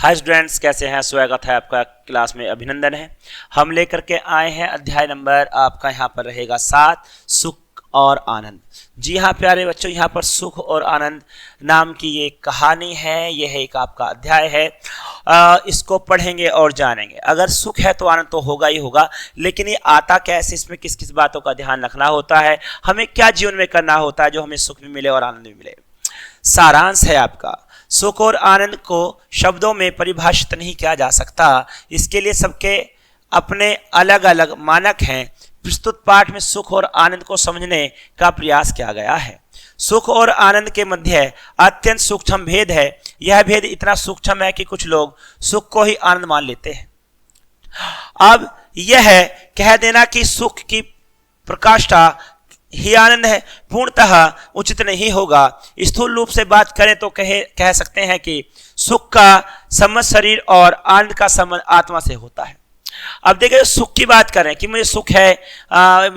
Hi students, कैसे हैं? स्वागत है आपका क्लास में, अभिनंदन है। हम लेकर के आए हैं अध्याय नंबर आपका यहाँ पर रहेगा 7, सुख और आनंद। जी हाँ प्यारे बच्चों, यहाँ पर सुख और आनंद नाम की ये कहानी है, यह एक आपका अध्याय है। इसको पढ़ेंगे और जानेंगे। अगर सुख है तो आनंद तो होगा ही होगा, लेकिन ये आता कैसे, इसमें किस किस बातों का ध्यान रखना होता है, हमें क्या जीवन में करना होता है जो हमें सुख भी मिले और आनंद भी मिले। सारांश है आपका, सुख और आनंद को शब्दों में परिभाषित नहीं किया जा सकता, इसके लिए सबके अपने अलग अलग मानक हैं। प्रस्तुत पाठ में सुख और आनंद को समझने का प्रयास किया गया है। सुख और आनंद के मध्य अत्यंत सूक्ष्म भेद है। यह भेद इतना सूक्ष्म है कि कुछ लोग सुख को ही आनंद मान लेते हैं। अब यह कह देना कि सुख की प्रकाष्ठा ही आनंद है पूर्णतः उचित नहीं होगा। स्थूल रूप से बात करें तो कह सकते हैं कि सुख का संबंध शरीर और आनंद का संबंध आत्मा से होता है। अब देखिए, सुख की बात करें कि मुझे सुख है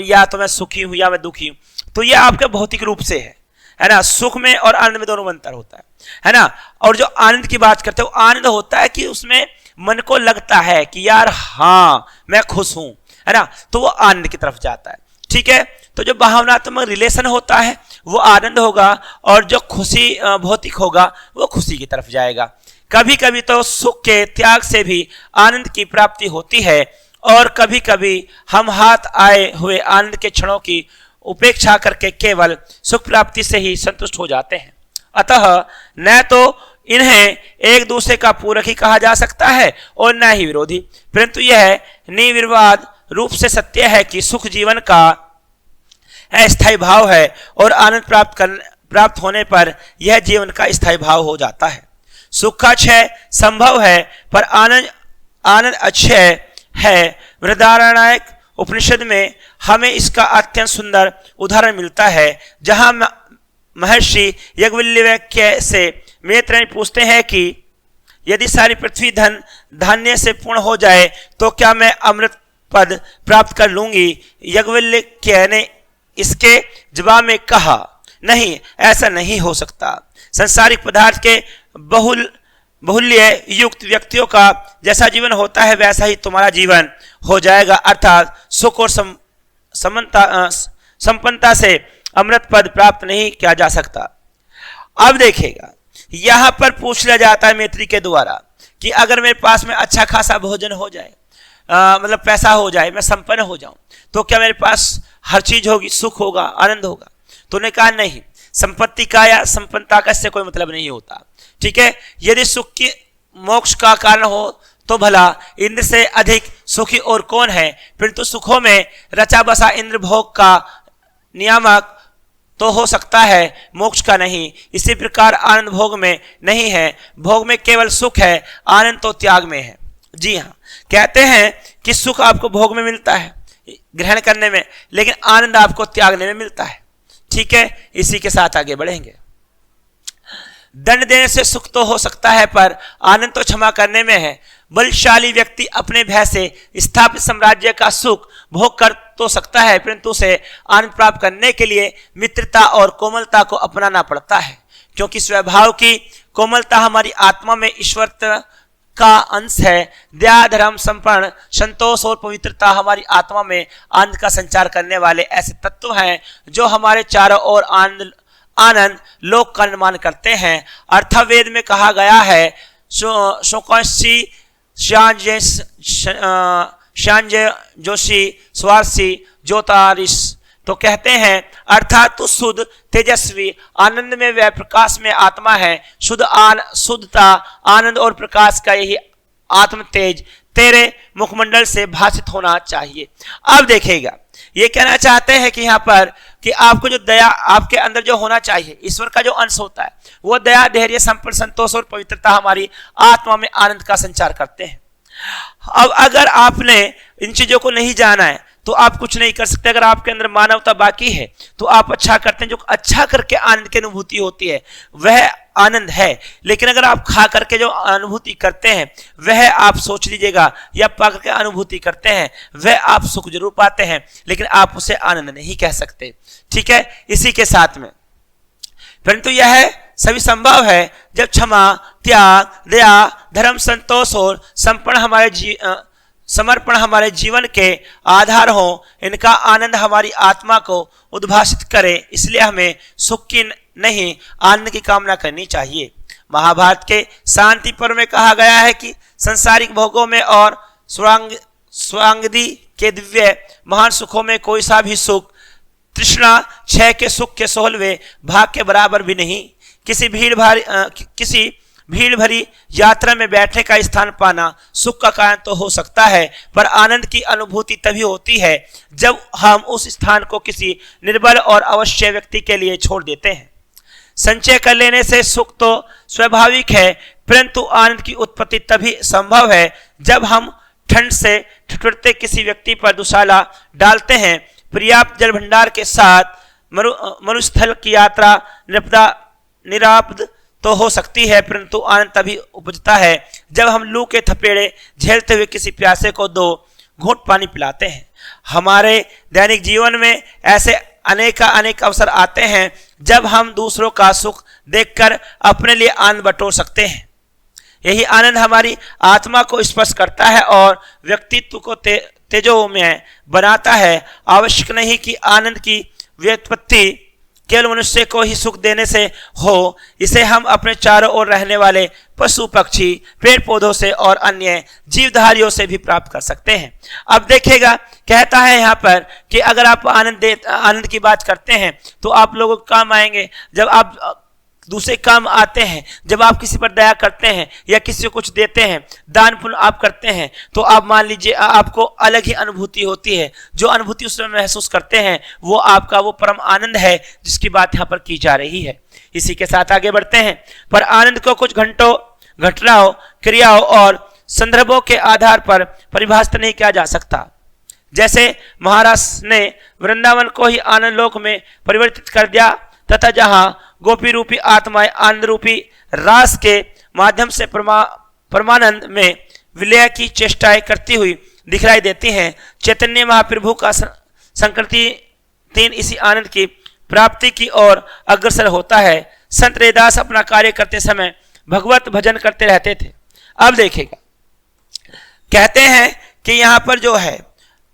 या तो मैं सुखी हूं या मैं दुखी हूं, तो यह आपके भौतिक रूप से है ना। सुख में और आनंद में दोनों में अंतर होता है ना। और जो आनंद की बात करते हो, आनंद होता है कि उसमें मन को लगता है कि यार हाँ मैं खुश हूं, है ना, तो वो आनंद की तरफ जाता है। ठीक है, तो जो भावनात्मक रिलेशन होता है वो आनंद होगा, और जो खुशी भौतिक होगा वो खुशी की तरफ जाएगा। कभी कभी तो सुख के त्याग से भी आनंद की प्राप्ति होती है, और कभी कभी हम हाथ आए हुए आनंद के क्षणों की उपेक्षा करके केवल सुख प्राप्ति से ही संतुष्ट हो जाते हैं। अतः न तो इन्हें एक दूसरे का पूरक ही कहा जा सकता है और न ही विरोधी, परंतु यह निर्विवाद रूप से सत्य है कि सुख जीवन का अस्थायी भाव है, और आनंद प्राप्त होने पर यह जीवन का स्थायी भाव हो जाता है। सुख का क्षय संभव है, पर आनंद अक्षय है। बृहदारण्यक उपनिषद में हमें इसका अत्यंत सुंदर उदाहरण मिलता है, जहां महर्षि याज्ञवल्क्य से मैत्रेय पूछते हैं कि यदि सारी पृथ्वी धन धान्य से पूर्ण हो जाए तो क्या मैं अमृत पद प्राप्त कर लूंगी? याज्ञवल्क्य ने इसके जवाब में कहा, नहीं, ऐसा नहीं हो सकता। संसारिक पदार्थ के बहुल्य युक्त व्यक्तियों का जैसा जीवन होता है वैसा ही तुम्हारा जीवन हो जाएगा, अर्थात सुख और संपन्नता से अमृत पद प्राप्त नहीं किया जा सकता। अब देखिएगा, यहां पर पूछ लिया जाता है मैत्री के द्वारा कि अगर मेरे पास में अच्छा खासा भोजन हो जाए, मतलब पैसा हो जाए, मैं संपन्न हो जाऊं, तो क्या मेरे पास हर चीज होगी, सुख होगा, आनंद होगा? तो उन्होंने कहा नहीं, संपत्ति का या संपन्नता का इससे कोई मतलब नहीं होता। ठीक है, यदि सुख की मोक्ष का कारण हो तो भला इंद्र से अधिक सुखी और कौन है, परंतु सुखों में रचा बसा इंद्र भोग का नियामक तो हो सकता है, मोक्ष का नहीं। इसी प्रकार आनंद भोग में नहीं है, भोग में केवल सुख है, आनंद तो त्याग में है। जी हाँ, कहते हैं कि सुख आपको भोग में मिलता है, ग्रहण करने में, लेकिन आनंद आपको त्यागने में मिलता है। ठीक है, इसी के साथ आगे बढ़ेंगे। दंड देने से सुख तो हो सकता है, पर आनंद तो क्षमा करने में है। बलशाली व्यक्ति अपने भय से स्थापित साम्राज्य का सुख भोग कर तो सकता है, परंतु उसे आनंद प्राप्त करने के लिए मित्रता और कोमलता को अपनाना पड़ता है, क्योंकि स्वभाव की कोमलता हमारी आत्मा में ईश्वर का अंश है। दया, धर्म, संपन्न, संतोष और पवित्रता हमारी आत्मा में आनंद का संचार करने वाले ऐसे तत्व हैं जो हमारे चारों ओर आनंद लोक का निर्माण करते हैं। अर्थवेद में कहा गया है, शांजय जोशी स्वारसी ज्योतारिश, तो कहते हैं अर्थात तो शुद्ध तेजस्वी आनंद में वह प्रकाश में आत्मा है। शुद्धता, आनंद और प्रकाश का यही आत्म तेज तेरे मुखमंडल से भाषित होना चाहिए। अब देखिएगा, ये कहना चाहते हैं कि यहाँ पर कि आपको जो दया आपके अंदर जो होना चाहिए, ईश्वर का जो अंश होता है, वो दया, धैर्य, संपन्न, संतोष और पवित्रता हमारी आत्मा में आनंद का संचार करते हैं। अब अगर आपने इन चीजों को नहीं जाना है तो आप कुछ नहीं कर सकते। अगर आपके अंदर मानवता बाकी है तो आप अच्छा करते हैं, जो अच्छा करके आनंद की अनुभूति होती है वह आनंद है। लेकिन अगर आप खा करके जो अनुभूति करते हैं वह आप सोच लीजिएगा, या पा करके अनुभूति करते हैं वह आप सुख जरूर पाते हैं, लेकिन आप उसे आनंद नहीं कह सकते। ठीक है, इसी के साथ में परंतु यह सभी संभव है जब क्षमा, त्याग, दया, धर्म, संतोष और समर्पण हमारे जीवन के आधार हो। इनका आनंद हमारी आत्मा को उद्भासित करे, इसलिए हमें सुख की नहीं आनंद की कामना करनी चाहिए। महाभारत के शांति पर्व में कहा गया है कि संसारिक भोगों में और स्वांगदी के दिव्य महान सुखों में कोई सा भी सुख तृष्णा क्षय के सुख के 16वें भाग के बराबर भी नहीं। किसी भीड़ भरी यात्रा में बैठने का स्थान पाना सुख का कारण तो हो सकता है, पर आनंद की अनुभूति तभी होती है जब हम उस स्थान को किसी निर्बल और अवश्य व्यक्ति के लिए छोड़ देते हैं। संचय कर लेने से सुख तो स्वाभाविक है, परंतु आनंद की उत्पत्ति तभी संभव है जब हम ठंड से ठिठुरते किसी व्यक्ति पर दुशाला डालते हैं। पर्याप्त जल भंडार के साथ मरुस्थल की यात्रा निरापद तो हो सकती है, परंतु आनंद तभी उपजता है जब हम लू के थपेड़े झेलते हुए किसी प्यासे को 2 घूंट पानी पिलाते हैं। हमारे दैनिक जीवन में ऐसे अनेक अवसर आते हैं जब हम दूसरों का सुख देखकर अपने लिए आनंद बटोर सकते हैं। यही आनंद हमारी आत्मा को स्पर्श करता है और व्यक्तित्व को तेजोमय बनाता है। आवश्यक नहीं कि आनंद की व्युत्पत्ति केवल मनुष्य को ही सुख देने से हो, इसे हम अपने चारों ओर रहने वाले पशु पक्षी, पेड़ पौधों से और अन्य जीवधारियों से भी प्राप्त कर सकते हैं। अब देखिएगा, कहता है यहाँ पर कि अगर आप आनंद की बात करते हैं तो आप लोगों को काम आएंगे जब आप दूसरे काम आते हैं, जब आप किसी पर दया करते हैं या किसी को कुछ देते हैं, दान पुण्य आप करते हैं, तो आप मान लीजिए आपको अलग ही अनुभूति होती है। जो अनुभूति उस समय महसूस करते हैं वो आपका वो परम आनंद है जिसकी बात यहाँ पर की जा रही है। इसी के साथ आगे बढ़ते हैं। पर आनंद को कुछ घटनाओं, क्रियाओं और संदर्भों के आधार पर परिभाषित नहीं किया जा सकता। जैसे महाराज ने वृंदावन को ही आनंद लोक में परिवर्तित कर दिया तथा जहां गोपी रूपी आत्माएं आनंद रूपी रास के माध्यम से परमानंद में विलय की चेष्टाएं करती हुई दिखलाई देती हैं, चैतन्य महाप्रभु का संकीर्तन इसी आनंद की प्राप्ति की ओर अग्रसर होता है। संत रैदास अपना कार्य करते समय भगवत भजन करते रहते थे। अब देखेगा, कहते हैं कि यहाँ पर जो है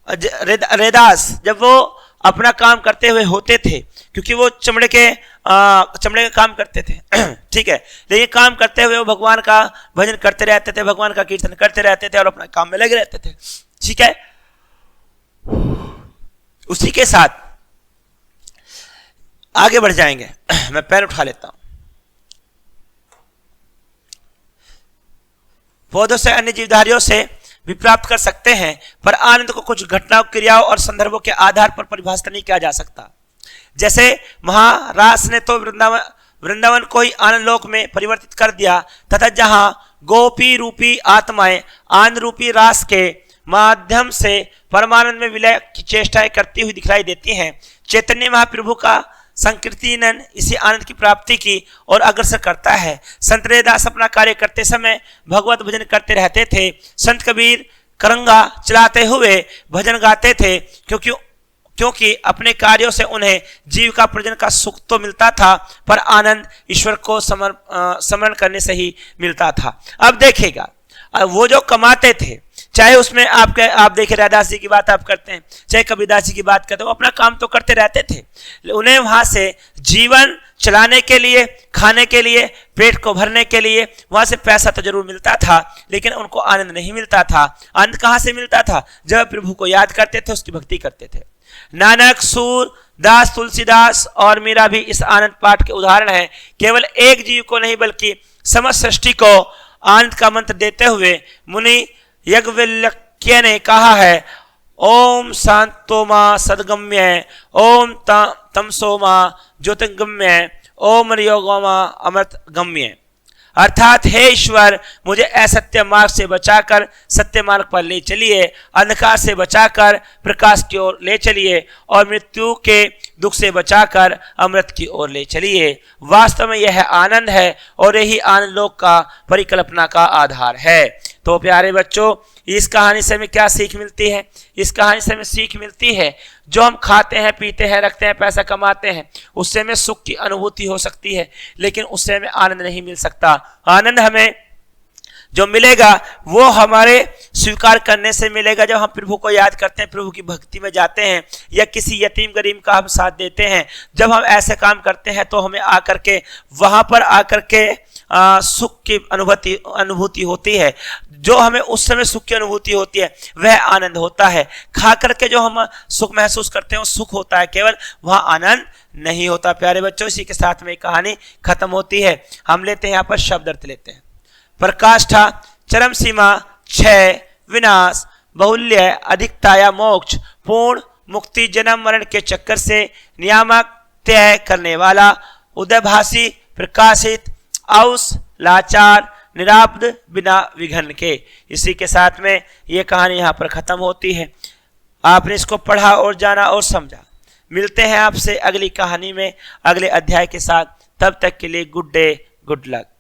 रैदास जब वो अपना काम करते हुए होते थे, क्योंकि वो चमड़े का काम करते थे ठीक है, लेकिन काम करते हुए वो भगवान का भजन करते रहते थे, भगवान का कीर्तन करते रहते थे और अपना काम में लगे रहते थे। ठीक है, उसी के साथ आगे बढ़ जाएंगे। मैं पैर उठा लेता हूं। पौधों से अन्य जीवधारियों से भी प्राप्त कर सकते हैं, पर आनंद को कुछ घटनाओं, क्रियाओं और संदर्भों के आधार पर परिभाषित नहीं किया जा सकता। जैसे महाराज ने तो वृंदावन को ही आनंद लोक में परिवर्तित कर दिया तथा जहां गोपी रूपी आत्माएं आनंद रूपी रास के माध्यम से परमानंद में विलय की चेष्टाएं करती हुई दिखलाई देती हैं, चैतन्य महाप्रभु का संकीर्तन इसी आनंद की प्राप्ति की और अग्रसर करता है। संत रैदास अपना कार्य करते समय भगवत भजन करते रहते थे। संत कबीर करंगा चलाते हुए भजन गाते थे, क्योंकि अपने कार्यों से उन्हें जीव का प्रयोजन का सुख तो मिलता था, पर आनंद ईश्वर को स्मरण करने से ही मिलता था। अब देखेगा, वो जो कमाते थे, चाहे उसमें आप देखिए रैदास जी की बात आप करते हैं, चाहे कबीरदास जी की बात करते हैं, वो अपना काम तो करते रहते थे। उन्हें वहां से जीवन चलाने के लिए, खाने के लिए, पेट को भरने के लिए वहां से पैसा तो जरूर मिलता था, लेकिन उनको आनंद नहीं मिलता था। आनंद कहां से मिलता था? जब प्रभु को याद करते थे, उसकी भक्ति करते थे। नानक, सूर दास, तुलसीदास और मीरा भी इस आनंद पाठ के उदाहरण है। केवल एक जीव को नहीं बल्कि समस्त सृष्टि को आनंद का मंत्र देते हुए मुनि याज्ञवल्क्य ने कहा है, ओम शांतोमा सदगम्य, ओम तमसोमा ज्योतिर्गम्य, ओम योगोमा अमृतगम्य। अर्थात हे ईश्वर, मुझे असत्य मार्ग से बचाकर सत्य मार्ग पर ले चलिए, अंधकार से बचाकर प्रकाश की ओर ले चलिए और मृत्यु के दुख से बचाकर अमृत की ओर ले चलिए। वास्तव में यह आनंद है और यही आनंद लोक का परिकल्पना का आधार है। तो प्यारे बच्चों, इस कहानी से हमें क्या सीख मिलती है? इस कहानी से हमें सीख मिलती है जो हम खाते हैं, पीते हैं, रखते हैं, पैसा कमाते हैं, उससे हमें सुख की अनुभूति हो सकती है, लेकिन उससे हमें आनंद नहीं मिल सकता। आनंद हमें जो मिलेगा वो हमारे स्वीकार करने से मिलेगा, जब हम प्रभु को याद करते हैं, प्रभु की भक्ति में जाते हैं, या किसी यतीम गरीब का हम साथ देते हैं। जब हम ऐसे काम करते हैं तो हमें आकर के वहां पर आकर के सुख की अनुभूति होती है। जो हमें उस समय सुख की अनुभूति होती है वह आनंद होता है। खा करके जो हम सुख महसूस करते हैं वो सुख होता है, केवल वहां आनंद नहीं होता। प्यारे बच्चों, इसी के साथ में कहानी खत्म होती है। हम लेते हैं यहाँ पर शब्द अर्थ लेते हैं। प्रकाष्ठा, चरम सीमा, क्षय, विनाश, बहुल्य, अधिकता या मोक्ष, पूर्ण मुक्ति, जन्म मरण के चक्कर से नियामक तय करने वाला, उदयभासी, प्रकाशित, औस, लाचार, निराब्द, बिना विघन के। इसी के साथ में ये कहानी यहाँ पर खत्म होती है। आपने इसको पढ़ा और जाना और समझा। मिलते हैं आपसे अगली कहानी में, अगले अध्याय के साथ। तब तक के लिए गुड डे, गुड लक।